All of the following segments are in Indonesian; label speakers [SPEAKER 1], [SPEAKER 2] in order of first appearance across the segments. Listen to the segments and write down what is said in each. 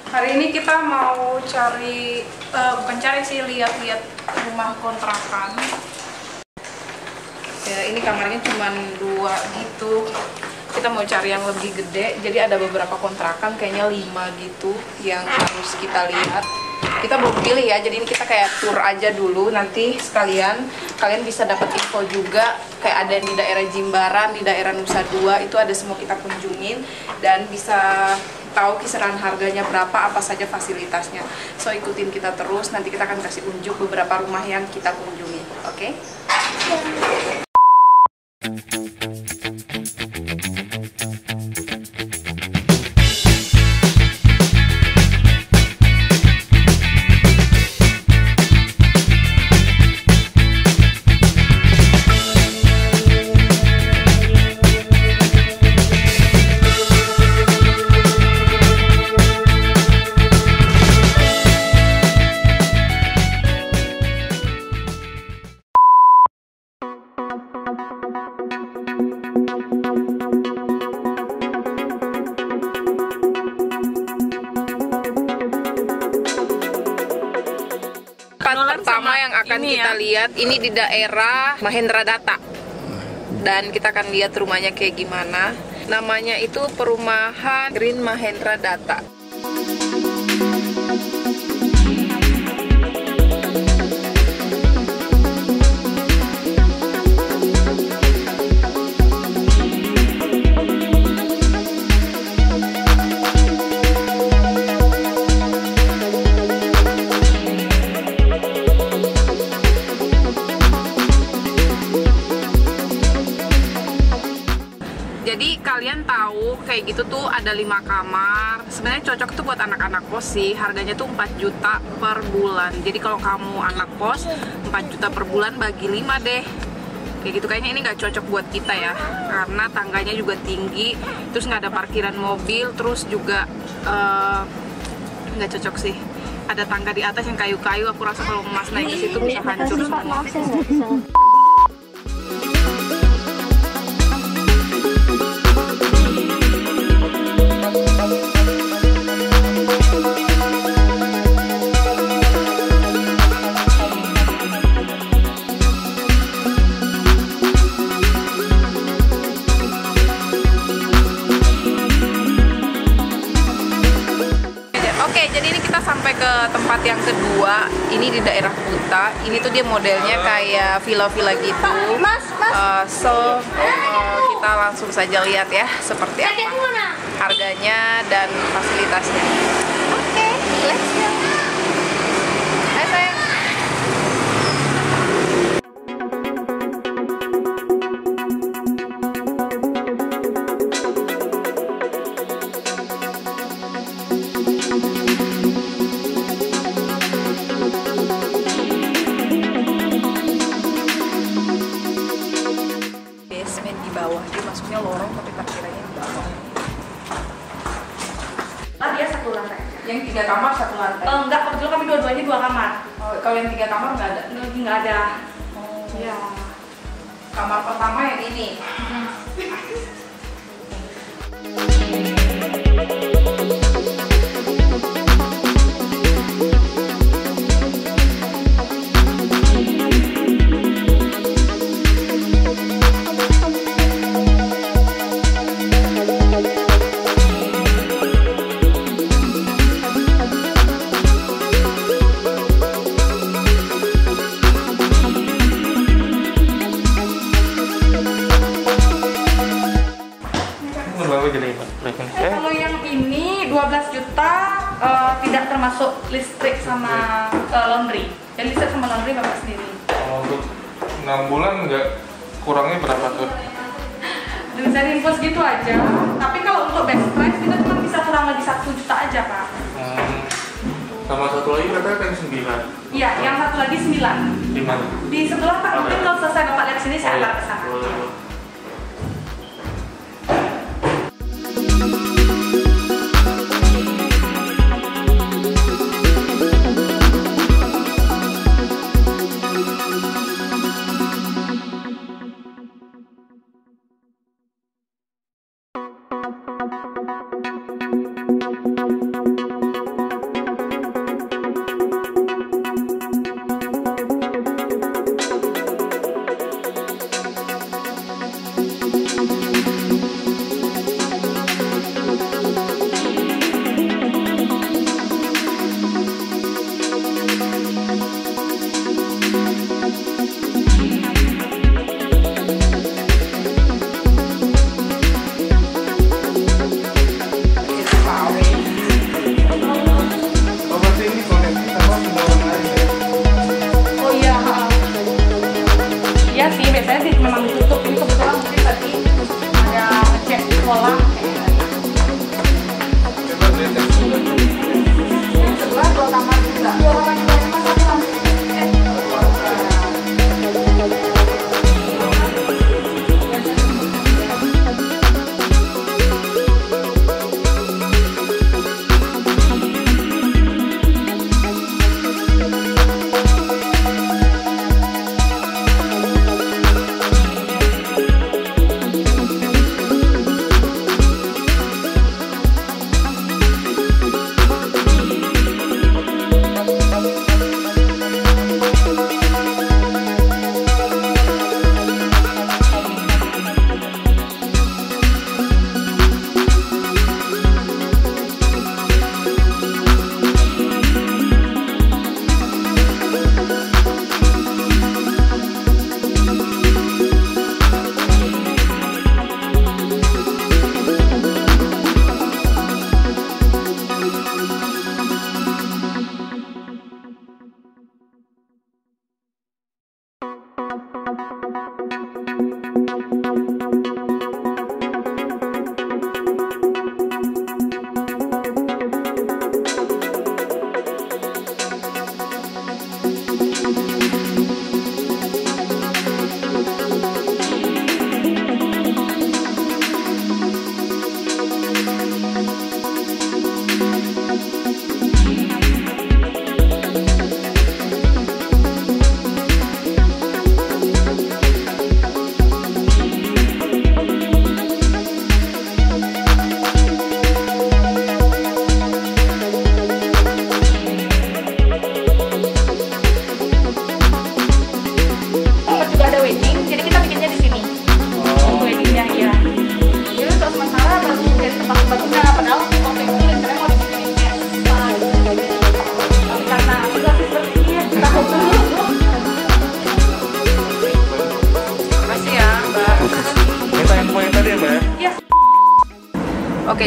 [SPEAKER 1] Hari ini kita mau cari, bukan cari sih, lihat-lihat rumah kontrakan. Ya, ini kamarnya cuma 2 gitu. Kita mau cari yang lebih gede, jadi ada beberapa kontrakan, kayaknya 5 gitu yang harus kita lihat. Kita belum pilih ya, jadi ini kita kayak tour aja dulu, nanti sekalian kalian bisa dapat info juga, kayak ada di daerah Jimbaran, di daerah Nusa Dua, itu ada semua kita kunjungin dan bisa tahu kisaran harganya berapa, apa saja fasilitasnya. So ikutin kita terus, nanti kita akan kasih unjuk beberapa rumah yang kita kunjungi, oke? Pertama yang akan kita lihat ini di daerah Mahendra Data, dan kita akan lihat rumahnya kayak gimana. Namanya itu perumahan Green Mahendra Data. Jadi kalian tahu kayak gitu tuh ada 5 kamar. Sebenarnya cocok tuh buat anak-anak kos sih. Harganya tuh 4 juta per bulan. Jadi kalau kamu anak kos 4 juta per bulan bagi 5 deh. Kayak gitu, kayaknya ini nggak cocok buat kita ya. Karena tangganya juga tinggi, terus nggak ada parkiran mobil, terus juga nggak cocok sih. Ada tangga di atas yang kayu-kayu. Aku rasa kalau Mas naik ke situ bisa hancur semua. Oke, jadi ini kita sampai ke tempat yang kedua. Ini di daerah Kuta. Ini tuh dia modelnya kayak villa-villa gitu. Kita langsung saja lihat ya seperti apa harganya dan fasilitasnya. Oke, let's go. Hai sayang. Di bawah, dia masuknya lorong tapi parkirannya di bawah.
[SPEAKER 2] Dia 1 lantai.
[SPEAKER 1] Yang 3 kamar 1 lantai.
[SPEAKER 2] Enggak, kebetulan kami dua-duanya 2 kamar.
[SPEAKER 1] Oh, kalau yang 3 kamar nggak ada?
[SPEAKER 2] Lagi nggak ada.
[SPEAKER 1] Iya. Kamar pertama yang ini.
[SPEAKER 2] Kalau yang ini 12 juta tidak termasuk listrik sama laundry. Jadi listrik sama laundry bapak sendiri.
[SPEAKER 3] Kalau untuk 6 bulan nggak kurangnya berapa tuh?
[SPEAKER 2] Bisa diinfus gitu aja. Tapi kalau untuk best price kita cuma bisa kurang lagi 1 juta aja pak.
[SPEAKER 3] Sama satu lagi katanya kan 9.
[SPEAKER 2] Iya, yang satu lagi 9.
[SPEAKER 3] Di mana?
[SPEAKER 2] Di sebelah pak. Mungkin kalau selesai bapak lihat sini saya antar ke sana.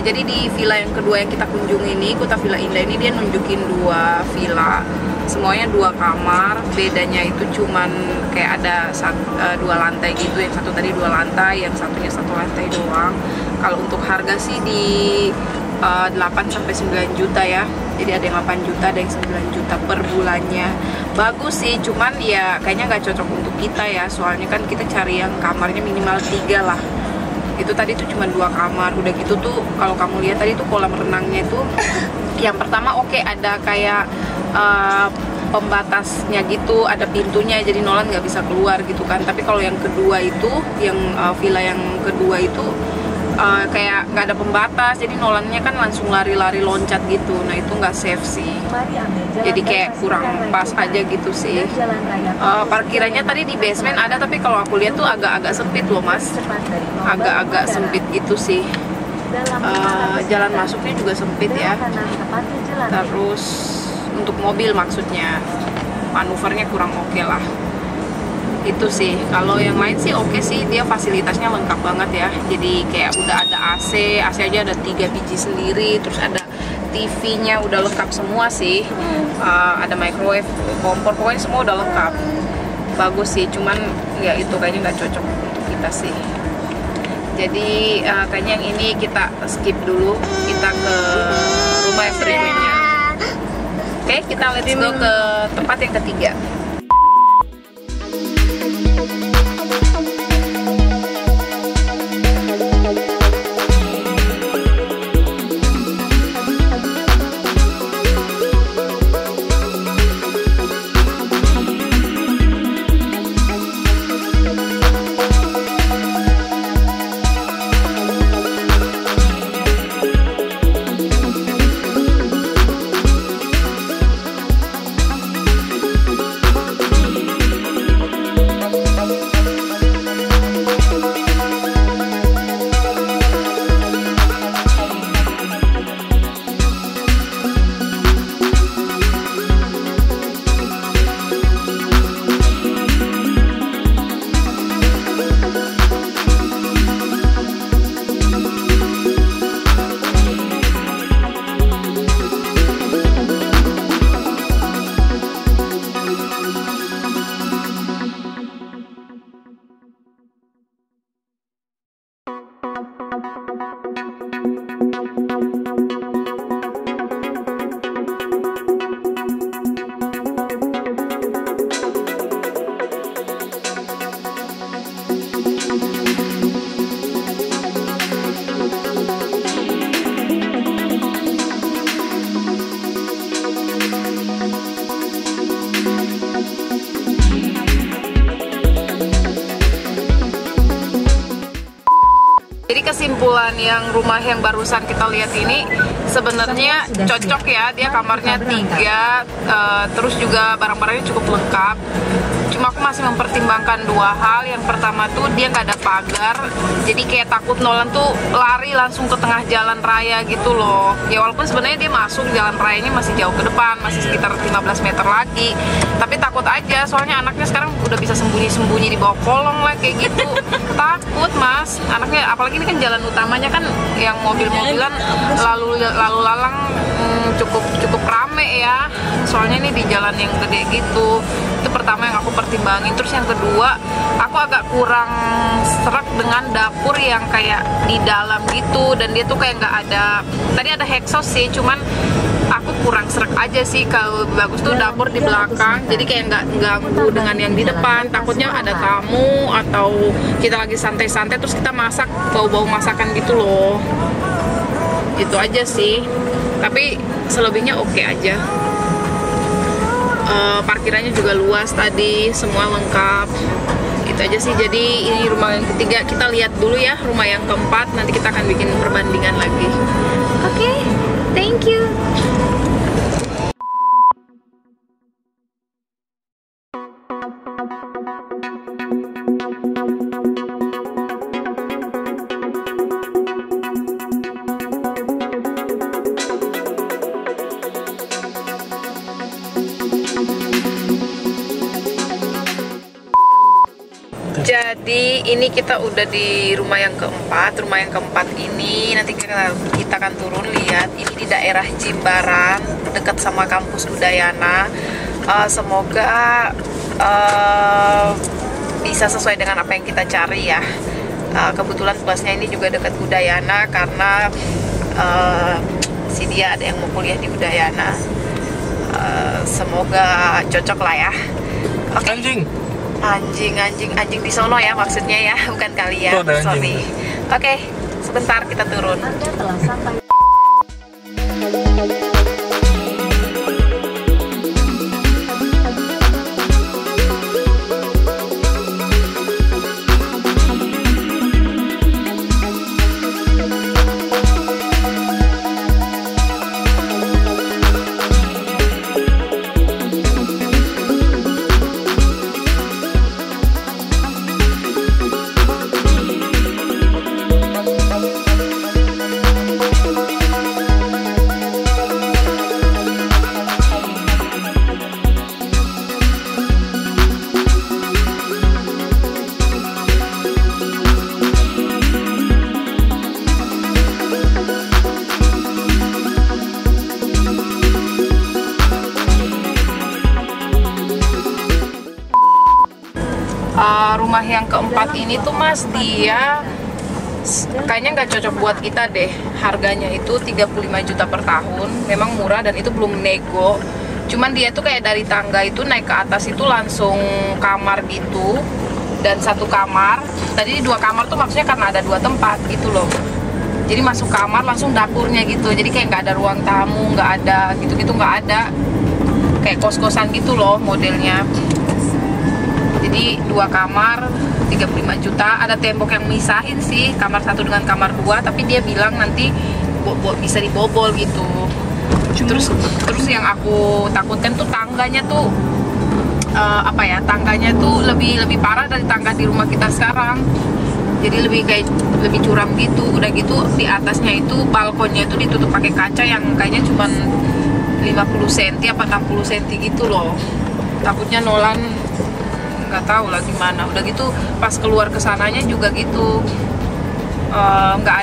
[SPEAKER 1] Oke, jadi di villa yang kedua yang kita kunjungi ini, Kuta Villa Indah ini, dia nunjukin 2 villa, semuanya 2 kamar. Bedanya itu cuman kayak ada 2 lantai gitu, yang satu tadi 2 lantai, yang satunya 1 lantai doang. Kalau untuk harga sih di 8 sampai 9 juta ya. Jadi ada yang 8 juta, ada yang 9 juta per bulannya. Bagus sih, cuman ya kayaknya nggak cocok untuk kita ya, soalnya kan kita cari yang kamarnya minimal 3 lah. Itu tadi tuh cuma 2 kamar. Udah gitu tuh kalau kamu lihat tadi tuh kolam renangnya tuh yang pertama oke, ada kayak pembatasnya gitu, ada pintunya, jadi Nolan nggak bisa keluar gitu kan. Tapi kalau yang kedua itu, yang villa yang kedua itu kayak nggak ada pembatas, jadi Nolannya kan langsung lari-lari loncat gitu. Nah itu nggak safe sih, jadi kayak kurang pas aja gitu sih. Parkirannya tadi di basement ada, tapi kalau aku lihat tuh agak-agak sempit loh mas, agak-agak sempit gitu sih. Jalan masuknya juga sempit ya. Terus untuk mobil maksudnya manuvernya kurang oke lah. Itu sih. Kalau yang lain sih oke sih, dia fasilitasnya lengkap banget ya. Jadi kayak udah ada AC aja ada 3 biji sendiri, terus ada TV-nya udah lengkap semua sih. Ada microwave, kompor, pokoknya semua udah lengkap. Bagus sih, cuman ya itu kayaknya nggak cocok untuk kita sih. Jadi kayaknya yang ini kita skip dulu, kita ke rumah yang berikutnya. Oke, kita let's go ke tempat yang ketiga. Jadi kesimpulan yang rumah yang barusan kita lihat ini sebenarnya cocok ya, dia kamarnya 3, terus juga barang-barangnya cukup lengkap. Cuma aku masih mempertimbangkan 2 hal. Yang pertama tuh dia nggak ada pagar, jadi kayak takut Nolan tuh lari langsung ke tengah jalan raya gitu loh. Ya walaupun sebenarnya dia masuk jalan rayanya masih jauh ke depan, masih sekitar 15 meter lagi. Tapi takut aja, soalnya anaknya sekarang udah bisa sembunyi-sembunyi di bawah kolong lah kayak gitu. Takut mas, anaknya, apalagi ini kan jalan utamanya kan yang mobil-mobilan lalu lalang cukup rame ya. Soalnya ini di jalan yang gede gitu. Itu pertama yang aku pertimbangin. Terus yang kedua, aku agak kurang serak dengan dapur yang kayak di dalam gitu, dan dia tuh kayak nggak ada, tadi ada hexos sih, cuman aku kurang serak aja sih. Kalau bagus tuh dapur di belakang, jadi kayak nggak ganggu dengan yang di depan. Takutnya ada tamu atau kita lagi santai-santai terus kita masak, bau-bau masakan gitu loh. Itu aja sih, tapi selebihnya oke aja. Parkirannya juga luas tadi, semua lengkap. Itu aja sih. Jadi ini rumah yang ketiga, kita lihat dulu ya rumah yang keempat, nanti kita akan bikin perbandingan lagi. Oke, thank you. Jadi ini kita udah di rumah yang keempat. Rumah yang keempat ini nanti kita akan turun lihat. Ini di daerah Jimbaran, dekat sama kampus Udayana. Semoga bisa sesuai dengan apa yang kita cari ya. Kebetulan plusnya ini juga dekat Udayana karena si dia ada yang mau kuliah di Udayana. Semoga cocok lah ya. Oke. Anjing di sono ya maksudnya ya, bukan kalian. Sorry. Oke, sebentar kita turun.
[SPEAKER 4] Anda telah sampai.
[SPEAKER 1] Rumah yang keempat ini tuh mas, dia kayaknya nggak cocok buat kita deh. Harganya itu 35 juta per tahun, memang murah dan itu belum nego. Cuman dia tuh kayak dari tangga itu naik ke atas itu langsung kamar gitu, dan satu kamar. Tadi 2 kamar tuh maksudnya karena ada 2 tempat gitu loh. Jadi masuk kamar langsung dapurnya gitu, jadi kayak nggak ada ruang tamu, nggak ada gitu-gitu, nggak ada. Kayak kos-kosan gitu loh modelnya. Jadi 2 kamar 35 juta, ada tembok yang misahin sih kamar 1 dengan kamar 2, tapi dia bilang nanti bisa dibobol gitu. Terus yang aku takutkan tuh tangganya tuh tangganya tuh lebih parah dari tangga di rumah kita sekarang. Jadi lebih curam gitu. Udah gitu di atasnya itu balkonnya itu ditutup pakai kaca yang kayaknya cuma 50 cm apa 60 cm gitu loh. Takutnya Nolan nggak tahu lah gimana. Udah gitu pas keluar ke sananya juga gitu nggak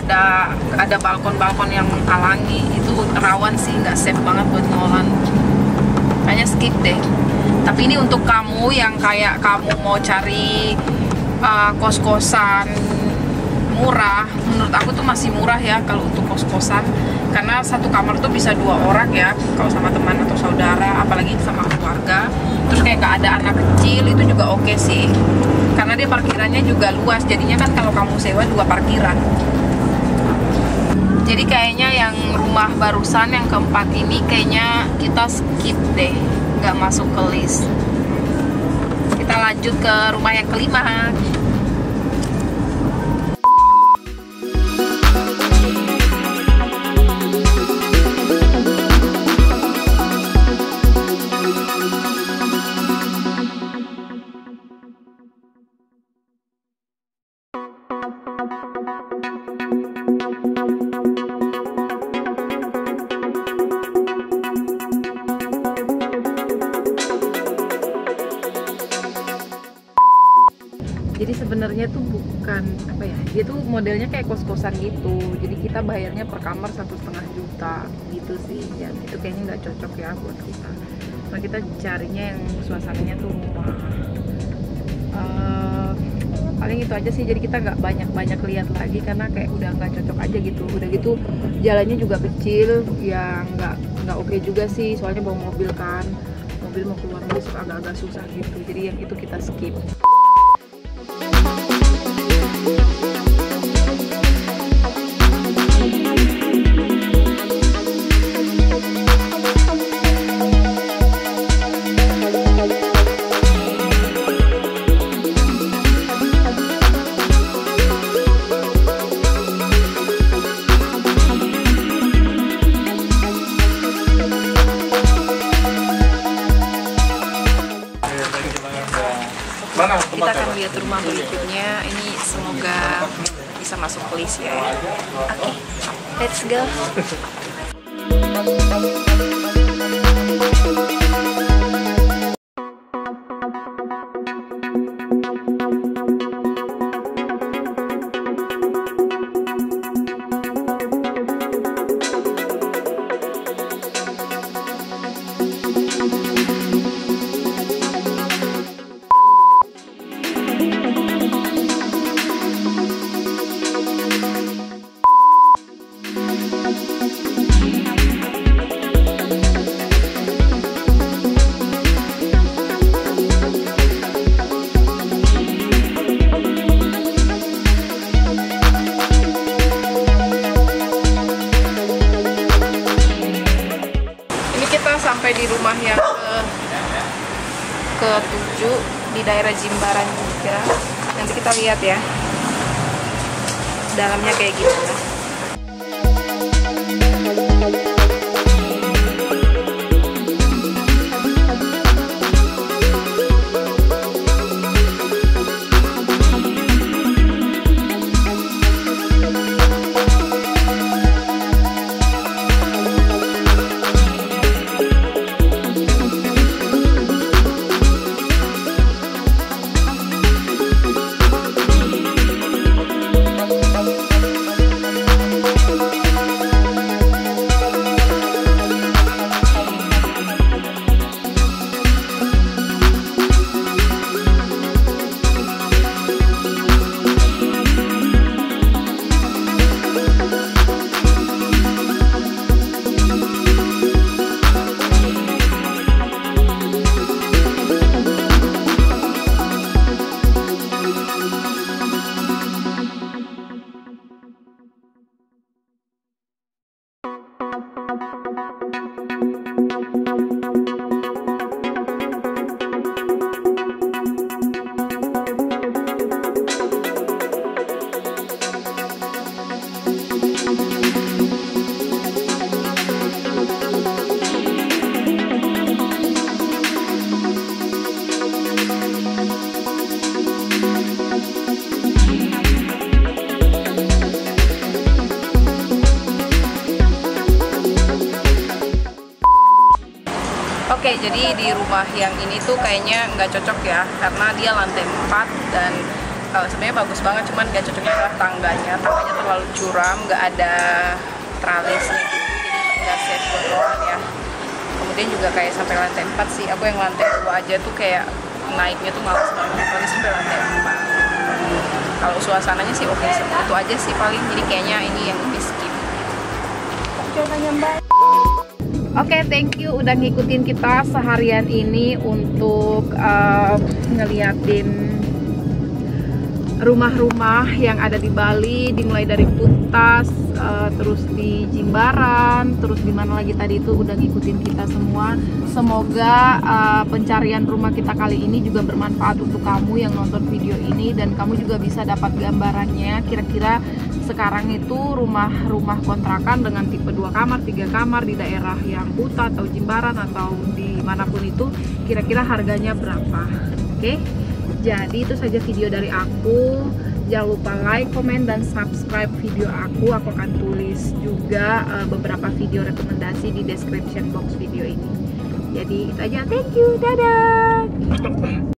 [SPEAKER 1] ada balkon yang halangi. Itu rawan sih, nggak safe banget buat Nolan. Kayaknya skip deh. Tapi ini untuk kamu yang kayak kamu mau cari kos-kosan murah, menurut aku tuh masih murah ya kalau untuk kos-kosan, karena satu kamar tuh bisa 2 orang ya kalau sama teman atau saudara, apalagi sama keluarga. Terus kayak gak ada anak kecil, itu juga oke sih, karena dia parkirannya juga luas. Jadinya kan kalau kamu sewa 2 parkiran. Jadi kayaknya yang rumah barusan yang keempat ini kayaknya kita skip deh, nggak masuk ke list. Kita lanjut ke rumah yang kelima. Jadi sebenarnya tuh bukan dia tuh modelnya kayak kos-kosan gitu. Jadi kita bayarnya per kamar 1,5 juta gitu sih. Ya itu kayaknya nggak cocok ya buat kita. Nah kita carinya yang suasananya tuh rumah. Paling itu aja sih. Jadi kita nggak banyak lihat lagi karena kayak udah nggak cocok aja gitu. Udah gitu jalannya juga kecil, ya nggak oke juga sih. Soalnya bawa mobil kan, mobil mau keluar masuk agak-agak susah gitu. Jadi yang itu kita skip. Kita akan lihat rumah berikutnya. Ini semoga bisa masuk list ya. Oke, let's go. sampai di rumah yang ke-7 di daerah Jimbaran juga. Nanti kita lihat ya dalamnya kayak gimana. Oke, jadi di rumah yang ini tuh kayaknya nggak cocok ya, karena dia lantai 4 dan sebenarnya bagus banget, cuman nggak cocoknya adalah tangganya terlalu curam, nggak ada tralisnya gitu, jadi nggak safe buat orang ya. Kemudian juga kayak sampai lantai 4 sih, aku yang lantai 2 aja tuh kayak naiknya tuh males banget, apalagi sampai lantai 4. Kalau suasananya sih oke, itu aja sih paling, jadi kayaknya ini yang di skip. Coba Mbak. Oke, thank you udah ngikutin kita seharian ini untuk ngeliatin rumah-rumah yang ada di Bali, dimulai dari Puntas, terus di Jimbaran, terus di mana lagi tadi itu udah ngikutin kita semua. Semoga pencarian rumah kita kali ini juga bermanfaat untuk kamu yang nonton video ini, dan kamu juga bisa dapat gambarannya kira-kira sekarang itu rumah-rumah kontrakan dengan tipe 2 kamar, 3 kamar di daerah yang Kuta atau Jimbaran atau dimanapun itu kira-kira harganya berapa. Oke, jadi itu saja video dari aku. Jangan lupa like, comment, dan subscribe video aku. Aku akan tulis juga beberapa video rekomendasi di description box video ini. Jadi itu aja, thank you, dadah.